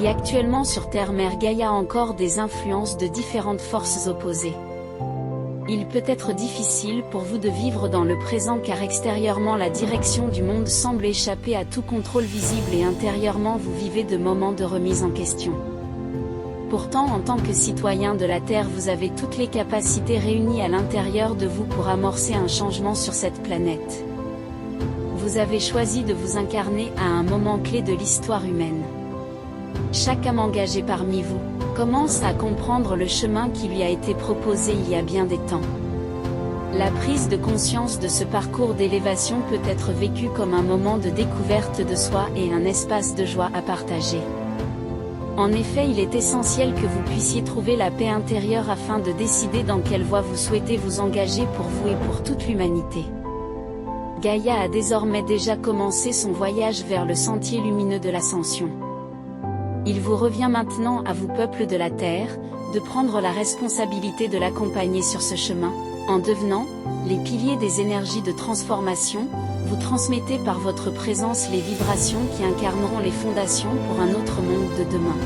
y actuellement sur Terre Mère Gaïa encore des influences de différentes forces opposées. Il peut être difficile pour vous de vivre dans le présent car extérieurement la direction du monde semble échapper à tout contrôle visible et intérieurement vous vivez de moments de remise en question. Pourtant en tant que citoyen de la Terre vous avez toutes les capacités réunies à l'intérieur de vous pour amorcer un changement sur cette planète. Vous avez choisi de vous incarner à un moment clé de l'histoire humaine. Chaque âme engagée parmi vous commence à comprendre le chemin qui lui a été proposé il y a bien des temps. La prise de conscience de ce parcours d'élévation peut être vécue comme un moment de découverte de soi et un espace de joie à partager. En effet, il est essentiel que vous puissiez trouver la paix intérieure afin de décider dans quelle voie vous souhaitez vous engager pour vous et pour toute l'humanité. Gaïa a désormais déjà commencé son voyage vers le sentier lumineux de l'ascension. Il vous revient maintenant à vous peuple de la Terre, de prendre la responsabilité de l'accompagner sur ce chemin, en devenant les piliers des énergies de transformation. Vous transmettez par votre présence les vibrations qui incarneront les fondations pour un autre monde de demain.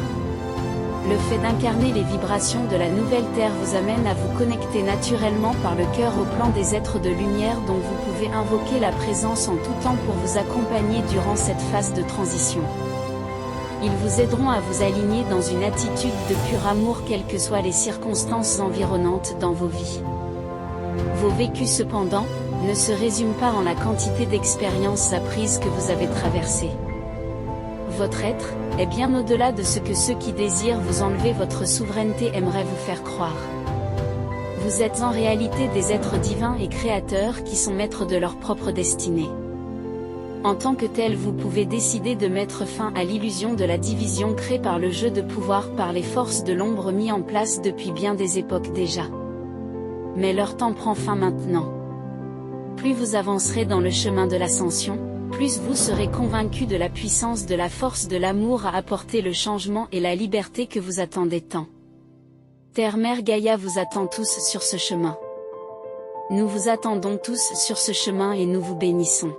Le fait d'incarner les vibrations de la nouvelle Terre vous amène à vous connecter naturellement par le cœur au plan des êtres de lumière dont vous pouvez invoquer la présence en tout temps pour vous accompagner durant cette phase de transition. Ils vous aideront à vous aligner dans une attitude de pur amour quelles que soient les circonstances environnantes dans vos vies. Vos vécus cependant, ne se résument pas en la quantité d'expériences apprises que vous avez traversées. Votre être est bien au-delà de ce que ceux qui désirent vous enlever votre souveraineté aimeraient vous faire croire. Vous êtes en réalité des êtres divins et créateurs qui sont maîtres de leur propre destinée. En tant que tel, vous pouvez décider de mettre fin à l'illusion de la division créée par le jeu de pouvoir par les forces de l'ombre mis en place depuis bien des époques déjà. Mais leur temps prend fin maintenant. Plus vous avancerez dans le chemin de l'ascension, plus vous serez convaincu de la puissance de la force de l'amour à apporter le changement et la liberté que vous attendez tant. Terre Mère Gaïa vous attend tous sur ce chemin. Nous vous attendons tous sur ce chemin et nous vous bénissons.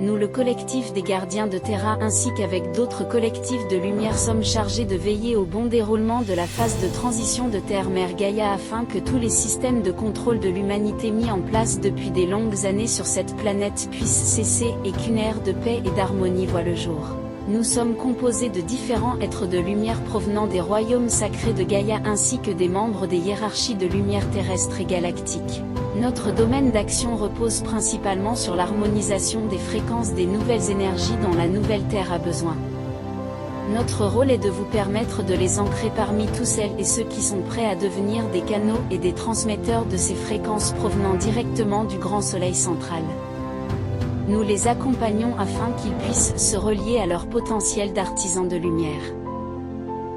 Nous le collectif des gardiens de Terra ainsi qu'avec d'autres collectifs de lumière sommes chargés de veiller au bon déroulement de la phase de transition de Terre Mère Gaïa afin que tous les systèmes de contrôle de l'humanité mis en place depuis des longues années sur cette planète puissent cesser et qu'une ère de paix et d'harmonie voie le jour. Nous sommes composés de différents êtres de lumière provenant des royaumes sacrés de Gaïa ainsi que des membres des hiérarchies de lumière terrestre et galactique. Notre domaine d'action repose principalement sur l'harmonisation des fréquences des nouvelles énergies dont la nouvelle Terre a besoin. Notre rôle est de vous permettre de les ancrer parmi tous celles et ceux qui sont prêts à devenir des canaux et des transmetteurs de ces fréquences provenant directement du grand soleil central. Nous les accompagnons afin qu'ils puissent se relier à leur potentiel d'artisans de lumière.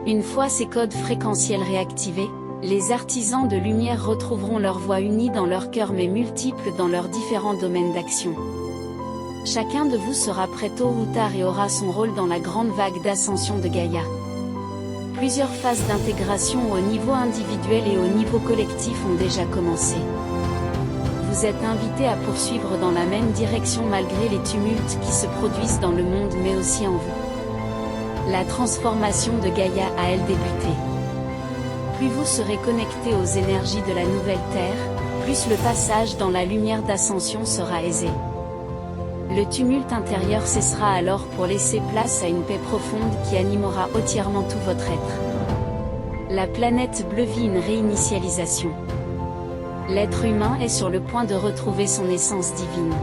Une fois ces codes fréquentiels réactivés, les artisans de lumière retrouveront leur voix unie dans leur cœur mais multiples dans leurs différents domaines d'action. Chacun de vous sera prêt tôt ou tard et aura son rôle dans la grande vague d'ascension de Gaïa. Plusieurs phases d'intégration au niveau individuel et au niveau collectif ont déjà commencé. Vous êtes invités à poursuivre dans la même direction malgré les tumultes qui se produisent dans le monde mais aussi en vous. La transformation de Gaïa a elle débuté. Plus vous serez connectés aux énergies de la nouvelle Terre, plus le passage dans la lumière d'ascension sera aisé. Le tumulte intérieur cessera alors pour laisser place à une paix profonde qui animera entièrement tout votre être. La planète bleue vit une réinitialisation. L'être humain est sur le point de retrouver son essence divine.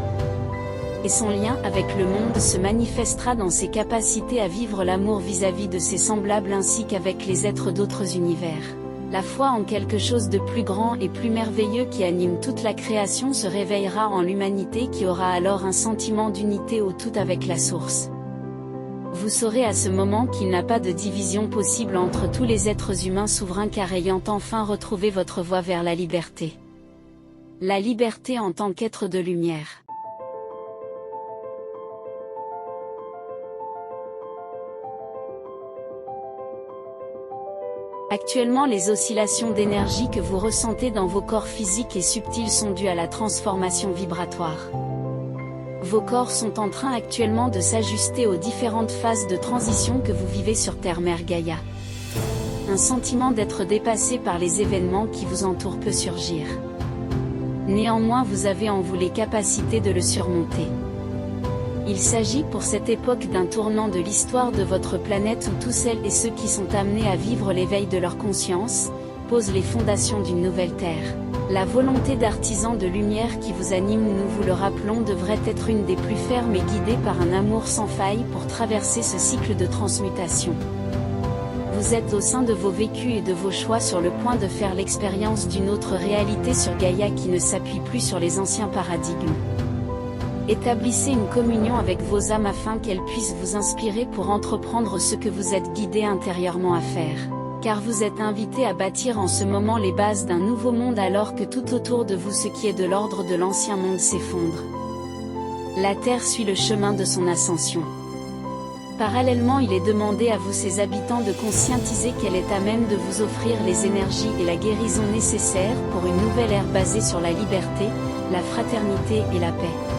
Et son lien avec le monde se manifestera dans ses capacités à vivre l'amour vis-à-vis de ses semblables ainsi qu'avec les êtres d'autres univers. La foi en quelque chose de plus grand et plus merveilleux qui anime toute la création se réveillera en l'humanité qui aura alors un sentiment d'unité au tout avec la source. Vous saurez à ce moment qu'il n'a pas de division possible entre tous les êtres humains souverains car ayant enfin retrouvé votre voie vers la liberté. La liberté en tant qu'être de lumière. Actuellement, les oscillations d'énergie que vous ressentez dans vos corps physiques et subtils sont dues à la transformation vibratoire. Vos corps sont en train actuellement de s'ajuster aux différentes phases de transition que vous vivez sur Terre-Mère Gaïa. Un sentiment d'être dépassé par les événements qui vous entourent peut surgir. Néanmoins, vous avez en vous les capacités de le surmonter. Il s'agit pour cette époque d'un tournant de l'histoire de votre planète où tous celles et ceux qui sont amenés à vivre l'éveil de leur conscience, posent les fondations d'une nouvelle Terre. La volonté d'artisan de lumière qui vous anime, nous vous le rappelons, devrait être une des plus fermes et guidée par un amour sans faille pour traverser ce cycle de transmutation. Vous êtes au sein de vos vécus et de vos choix sur le point de faire l'expérience d'une autre réalité sur Gaïa qui ne s'appuie plus sur les anciens paradigmes. Établissez une communion avec vos âmes afin qu'elles puissent vous inspirer pour entreprendre ce que vous êtes guidé intérieurement à faire. Car vous êtes invité à bâtir en ce moment les bases d'un nouveau monde alors que tout autour de vous ce qui est de l'ordre de l'ancien monde s'effondre. La Terre suit le chemin de son ascension. Parallèlement, il est demandé à vous ses habitants de conscientiser qu'elle est à même de vous offrir les énergies et la guérison nécessaires pour une nouvelle ère basée sur la liberté, la fraternité et la paix.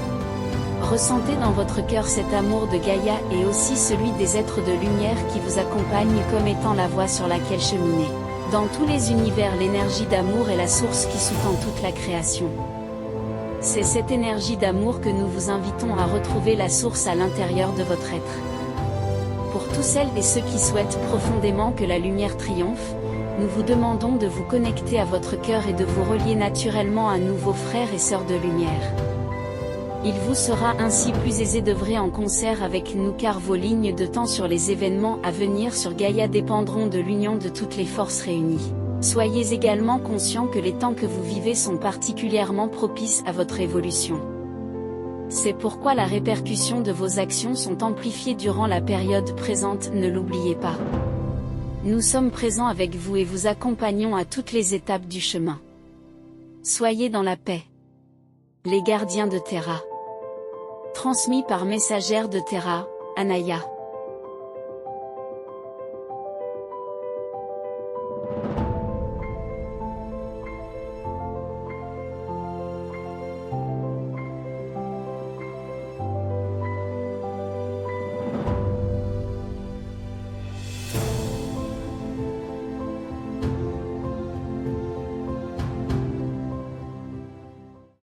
Ressentez dans votre cœur cet amour de Gaïa et aussi celui des êtres de lumière qui vous accompagnent comme étant la voie sur laquelle cheminer. Dans tous les univers, l'énergie d'amour est la source qui sous-tend toute la création. C'est cette énergie d'amour que nous vous invitons à retrouver la source à l'intérieur de votre être. Pour tous celles et ceux qui souhaitent profondément que la lumière triomphe, nous vous demandons de vous connecter à votre cœur et de vous relier naturellement à nous, vos frères et sœurs de lumière. Il vous sera ainsi plus aisé d'œuvrer en concert avec nous car vos lignes de temps sur les événements à venir sur Gaïa dépendront de l'union de toutes les forces réunies. Soyez également conscients que les temps que vous vivez sont particulièrement propices à votre évolution. C'est pourquoi la répercussion de vos actions sont amplifiées durant la période présente, ne l'oubliez pas. Nous sommes présents avec vous et vous accompagnons à toutes les étapes du chemin. Soyez dans la paix. Les gardiens de Terra. Transmis par messagère de Terra, Anaya.